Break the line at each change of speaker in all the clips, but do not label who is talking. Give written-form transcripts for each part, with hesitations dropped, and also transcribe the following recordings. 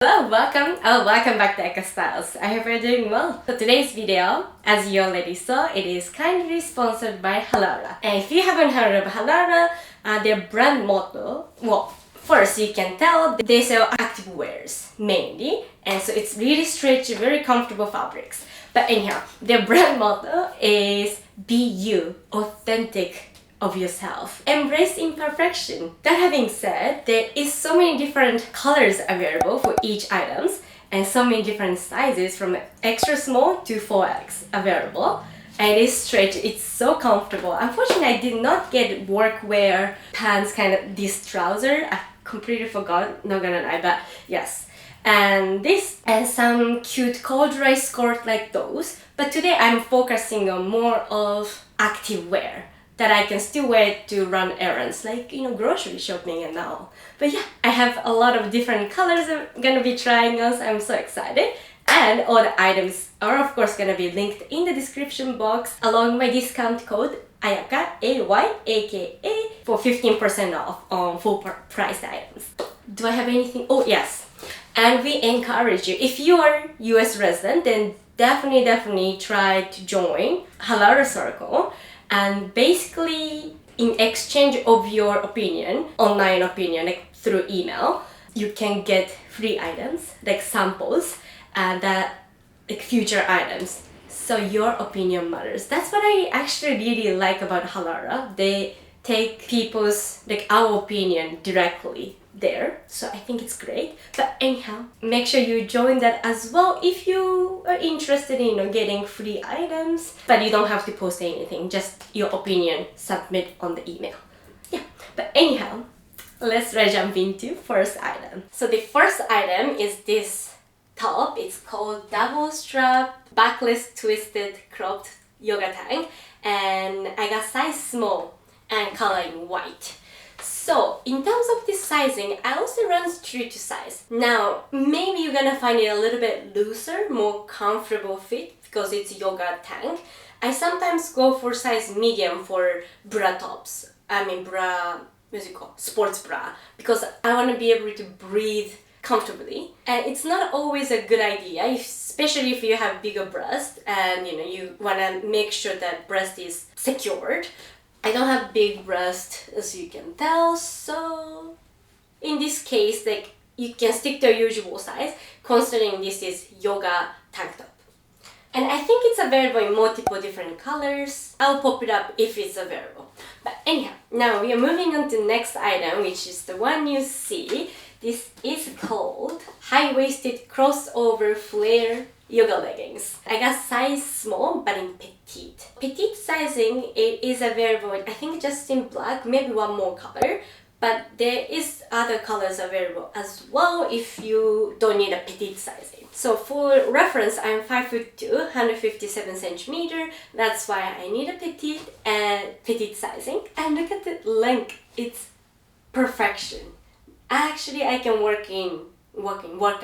Hello, welcome back to Ayakastyles. I hope you're doing well. So today's video, as you already saw, it is kindly sponsored by Halara. And if you haven't heard of Halara, their brand motto, well, first you can tell they sell activewears mainly, and so it's really stretchy, very comfortable fabrics. But anyhow, their brand motto is be you, authentic of yourself. Embrace imperfection. That having said, there is so many different colors available for each items and so many different sizes from extra small to 4X available. And it is stretchy, it's so comfortable. Unfortunately, I did not get workwear pants, kind of this trouser. I completely forgot, not gonna lie, but yes. And this and some cute corduroy skirt like those. But today I'm focusing on more of activewear that I can still wear to run errands, like, grocery shopping and all. But yeah, I have a lot of different colors I'm gonna be trying on, so I'm so excited. And all the items are of course gonna be linked in the description box along my discount code Ayaka, AYAKA, for 15% off on full price items. Do I have anything? Oh yes, and we encourage you, if you are US resident, then definitely try to join Halara Circle. And basically, in exchange of your opinion, online opinion, like through email, you can get free items, like samples, and like future items. So your opinion matters. That's what I actually really like about Halara. They take people's, like our opinion directly there, so I think it's great. But anyhow, make sure you join that as well if you are interested in getting free items, but you don't have to post anything, just your opinion submit on the email. Yeah, but anyhow, let's jump into first item. So the first item is this top. It's called double strap backless twisted cropped yoga tank, and I got size small and color in white. So in terms of this sizing, I also run true to size. Now, maybe you're gonna find it a little bit looser, more comfortable fit because it's yoga tank. I sometimes go for size medium for bra tops. Sports bra, because I want to be able to breathe comfortably. And it's not always a good idea, especially if you have bigger breast and you want to make sure that breast is secured. I don't have big breast, as you can tell, so in this case, like, you can stick to your usual size, considering this is yoga tank top. And I think it's available in multiple different colors. I'll pop it up if it's available. But anyhow, now we are moving on to the next item, which is the one you see. This is called high-waisted crossover flare yoga leggings. I got size small, but in petite. Petite sizing, it is available, I think just in black, maybe one more color, but there is other colors available as well if you don't need a petite sizing. So for reference, I'm 5'2", 157 centimeter. That's why I need a petite and petite sizing. And look at the length, it's perfection. Actually, I can work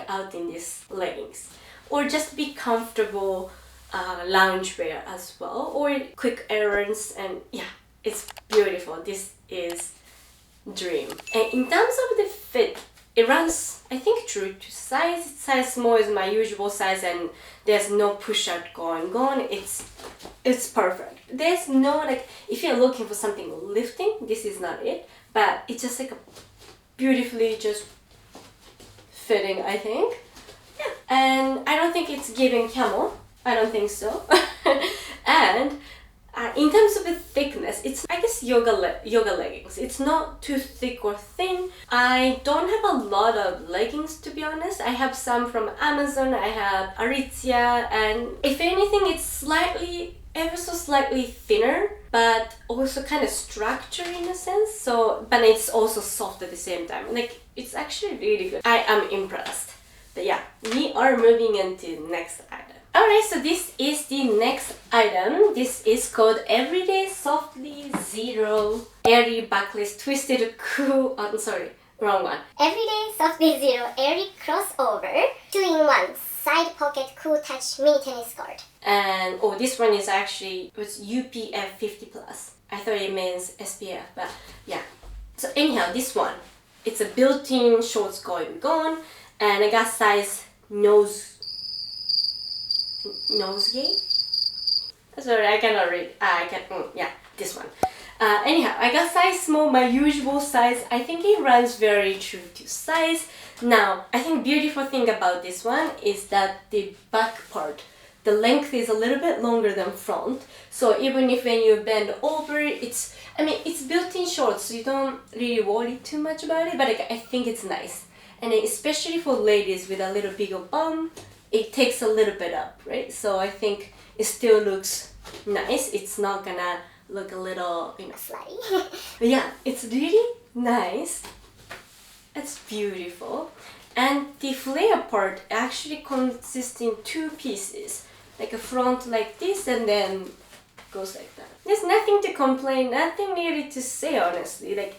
out in these leggings, or just be comfortable loungewear as well, or quick errands, and yeah, it's beautiful. This is dream. And in terms of the fit, it runs, I think, true to size. Size small is my usual size, and there's no push out going on. It's perfect. There's no, like, if you're looking for something lifting, this is not it, but it's just like a beautifully just fitting, I think. Yeah. And I don't think it's giving camel. I don't think so. And in terms of the thickness, it's, I guess, yoga leggings. It's not too thick or thin. I don't have a lot of leggings, to be honest. I have some from Amazon. I have Aritzia, and if anything, it's ever so slightly thinner, but also kind of structured in a sense. So, but it's also soft at the same time. Like, it's actually really good. I am impressed. But yeah, we are moving into the next item. Alright, so this is the next item. This is called Everyday Softlyzero Airy Backless Twisted Cool. Oh, sorry, wrong one.
Everyday Softlyzero Airy Crossover 2-in-1 Side Pocket Cool Touch Mini Tennis Skirt.
And this one is actually, it's UPF 50+. I thought it means SPF, but yeah. So anyhow, this one, it's a built-in shorts going on, and I got size Nosegay. Sorry, I cannot read. Yeah, this one. Anyhow, I got size small, my usual size. I think it runs very true to size. Now, I think beautiful thing about this one is that the back part, the length is a little bit longer than front. So even if when you bend over, it's built-in shorts, so you don't really worry too much about it, but I think it's nice. And especially for ladies with a little bigger bum, it takes a little bit up, right? So I think it still looks nice. It's not gonna look a little,
slutty.
Yeah, it's really nice. It's beautiful. And the flare part actually consists in two pieces. Like a front like this and then goes like that. There's nothing to complain, nothing really to say honestly. Like,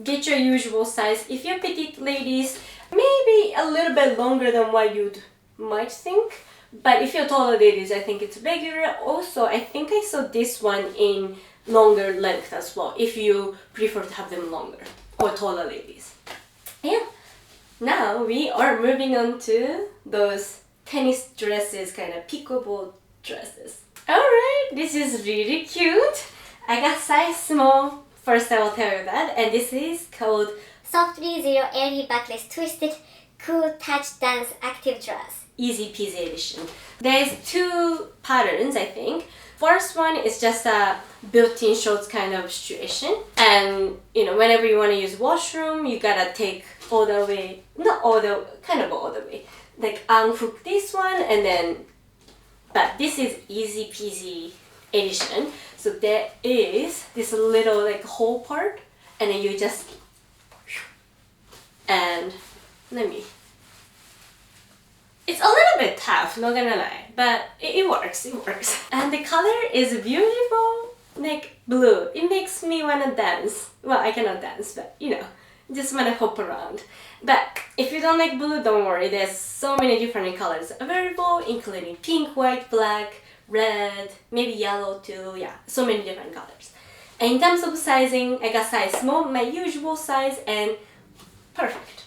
get your usual size. If you're petite ladies, maybe a little bit longer than what you'd might think. But if you're taller ladies, I think it's regular. Also, I think I saw this one in longer length as well, if you prefer to have them longer, or taller ladies. Yeah. Now we are moving on to those tennis dresses, kind of pickleball dresses. Alright, this is really cute. I got size small, first I will tell you that, and this is called
Softlyzero Airy Backless Twisted Cool Touch Dance Active Dress.
Easy peasy edition. There's two patterns, I think. First one is just a built-in shorts kind of situation, and whenever you want to use washroom, you gotta take all the way, not all the, kind of all the way, like unhook this one, and then, but this is easy peasy edition. So there is this little like hole part, and then you just, and it's a little bit tough, not gonna lie, but it works, it works. And the color is beautiful, like blue. It makes me wanna dance. Well, I cannot dance, but just wanna hop around. But if you don't like blue, don't worry, there's so many different colors available, including pink, white, black, red, maybe yellow too, yeah, so many different colors. And in terms of sizing, I got size small, my usual size, and perfect.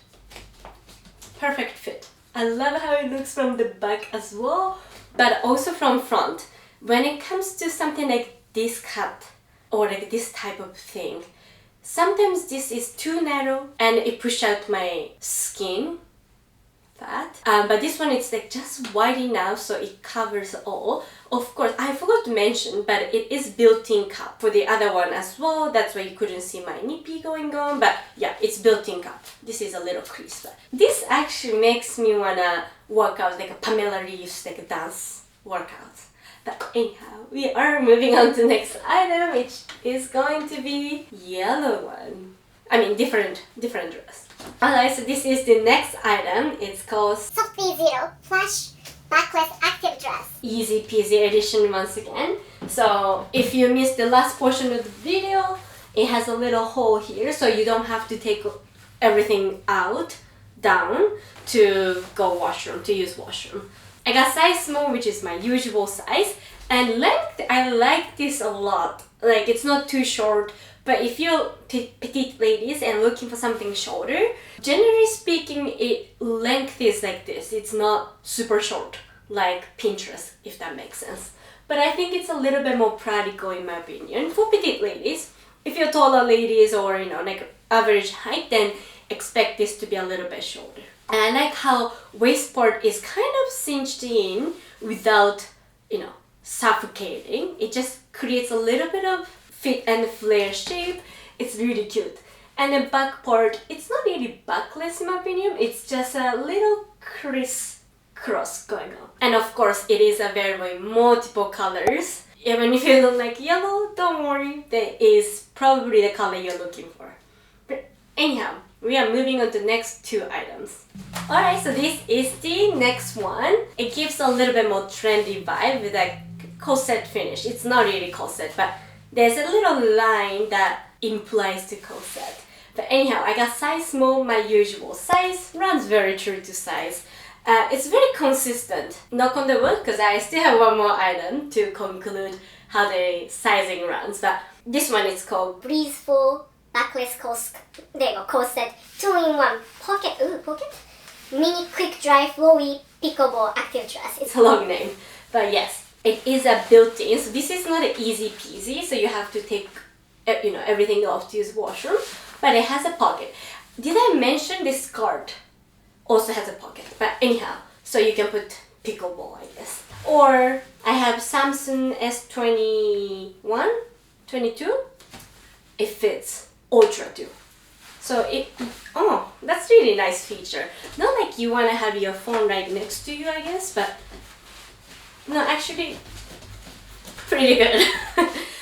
Perfect fit. I love how it looks from the back as well, but also from front. When it comes to something like this cut or like this type of thing, sometimes this is too narrow and it pushes out my skin fat. But this one, it's like just wide enough so it covers all. Of course, I forgot to mention, but it is built-in cup for the other one as well. That's why you couldn't see my nippy going on, but yeah, it's built-in cup. This is a little crease, but this actually makes me wanna work out like a Pamela Reeves, like a dance workout. But anyhow, we are moving on to the next item, which is going to be yellow one. I mean, different dress. Alright, so this is the next item. It's called
Softlyzero Plush Backless Active Dress.
Easy peasy edition once again. So if you missed the last portion of the video, it has a little hole here, so you don't have to take everything down to go washroom, to use washroom. I got size small, which is my usual size, and length, I like this a lot. Like, it's not too short, but if you're petite ladies and looking for something shorter, generally speaking, length is like this. It's not super short, like Pinterest, if that makes sense. But I think it's a little bit more practical in my opinion for petite ladies. If you're taller ladies or like average height, then expect this to be a little bit shorter. And I like how waist part is kind of cinched in without, suffocating. It just creates a little bit of fit and flare shape. It's really cute. And the back part, it's not really backless in my opinion. It's just a little crisscross going on. And of course, it is available in multiple colors. Even if you don't like yellow, don't worry. That is probably the color you're looking for. But anyhow, we are moving on to the next two items. Alright, so this is the next one. It gives a little bit more trendy vibe with a corset finish. It's not really corset, but there's a little line that implies the corset. But anyhow, I got size small, my usual size. Runs very true to size. It's very consistent. Knock on the wood, because I still have one more item to conclude how the sizing runs. But this one is called
Breezeful Backless Corset 2-in-1 pocket. Ooh, pocket? mini quick dry flowy pickleball active dress.
It's a long name, but yes, it is a built-in. So this is not an easy peasy, so you have to take everything off to use washroom, but it has a pocket. Did I mention this skirt also has a pocket? But anyhow, so you can put pickleball, I guess. Or I have Samsung S21, 22. It fits ultra too. So that's really nice feature. Not like you want to have your phone right next to you, I guess, but no, actually pretty good.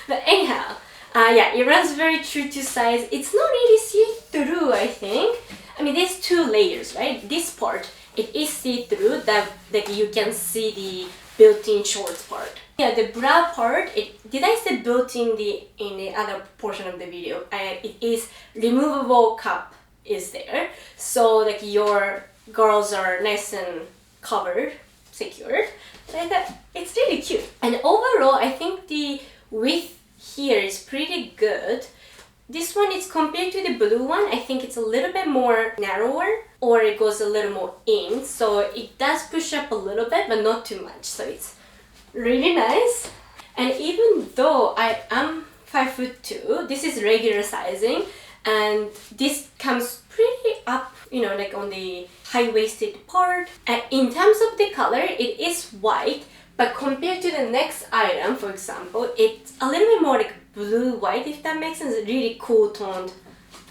But anyhow, yeah, it runs very true to size. It's not really see-through, I think. I mean, there's two layers, right? This part, it is see-through, that you can see the built-in shorts part. Yeah, the bra part, did I say built-in in the other portion of the video? It is removable cup is there. So like your girls are nice and covered, secured. Like that, it's really cute. And overall, I think the width here is pretty good. This one is compared to the blue one, I think it's a little bit more narrower, or it goes a little more in, so it does push up a little bit, but not too much, so it's really nice. And even though I am 5'2", this is regular sizing, and this comes pretty up, like on the high-waisted part. And in terms of the color, it is white, but compared to the next item, for example, it's a little bit more like blue-white, if that makes sense. Really cool toned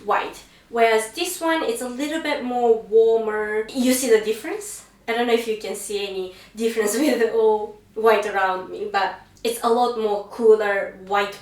white. Whereas this one, it's a little bit more warmer. You see the difference? I don't know if you can see any difference with the all white around me, but it's a lot more cooler white.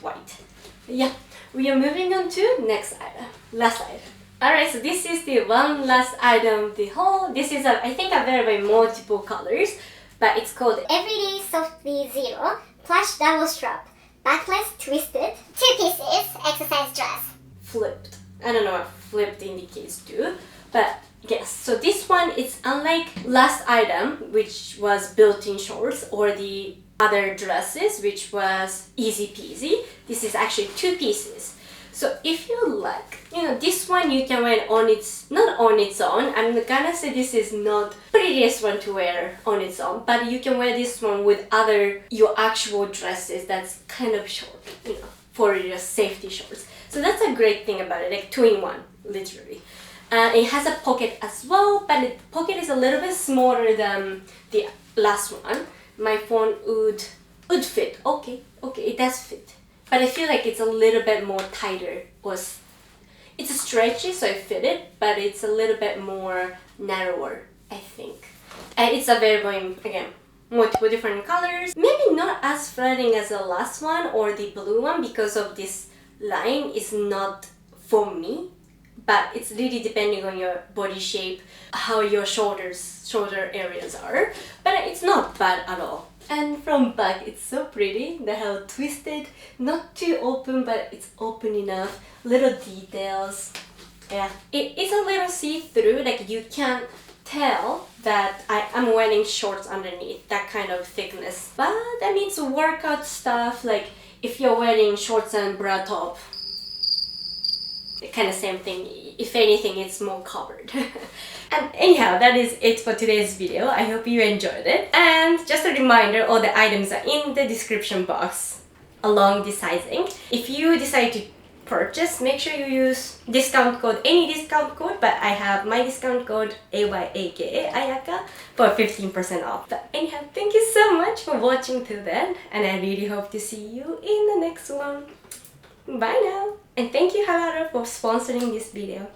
Yeah, we are moving on to next item, last item. Alright, so this is the one last item, this is I think a very multiple colors, but it's called
Everyday Softlyzero Plush Double Strap Backless Twisted 2 pieces exercise dress.
Flipped. I don't know what flipped indicates too, but yes, so this one is unlike last item, which was built-in shorts, or the other dresses, which was easy peasy. This is actually 2 pieces. So if you like, this one you can wear not on its own. I'm gonna say this is not prettiest one to wear on its own, but you can wear this one with your actual dresses that's kind of short, for your safety shorts. So that's a great thing about it, like 2-in-1, literally. It has a pocket as well, but the pocket is a little bit smaller than the last one. My phone would fit. Okay, it does fit. But I feel like it's a little bit more tighter. It's stretchy, so I fit it, but it's a little bit more narrower, I think. And it's a very, again, multiple different colors. Maybe not as flattering as the last one or the blue one, because of this line is not for me. But it's really depending on your body shape, how your shoulder areas are. But it's not bad at all. And from back, it's so pretty. They have twisted, not too open, but it's open enough. Little details. Yeah, it is a little see-through. Like you can tell that I am wearing shorts underneath, that kind of thickness. But I mean, it's workout stuff. Like if you're wearing shorts and bra top, kind of same thing. If anything, it's more covered. And anyhow, that is it for today's video. I hope you enjoyed it. And just a reminder, all the items are in the description box along the sizing. If you decide to purchase, make sure you use any discount code, but I have my discount code AYAKA Ayaka for 15% off. But anyhow, thank you so much for watching till then, and I really hope to see you in the next one. Bye now! And thank you, Halara, for sponsoring this video.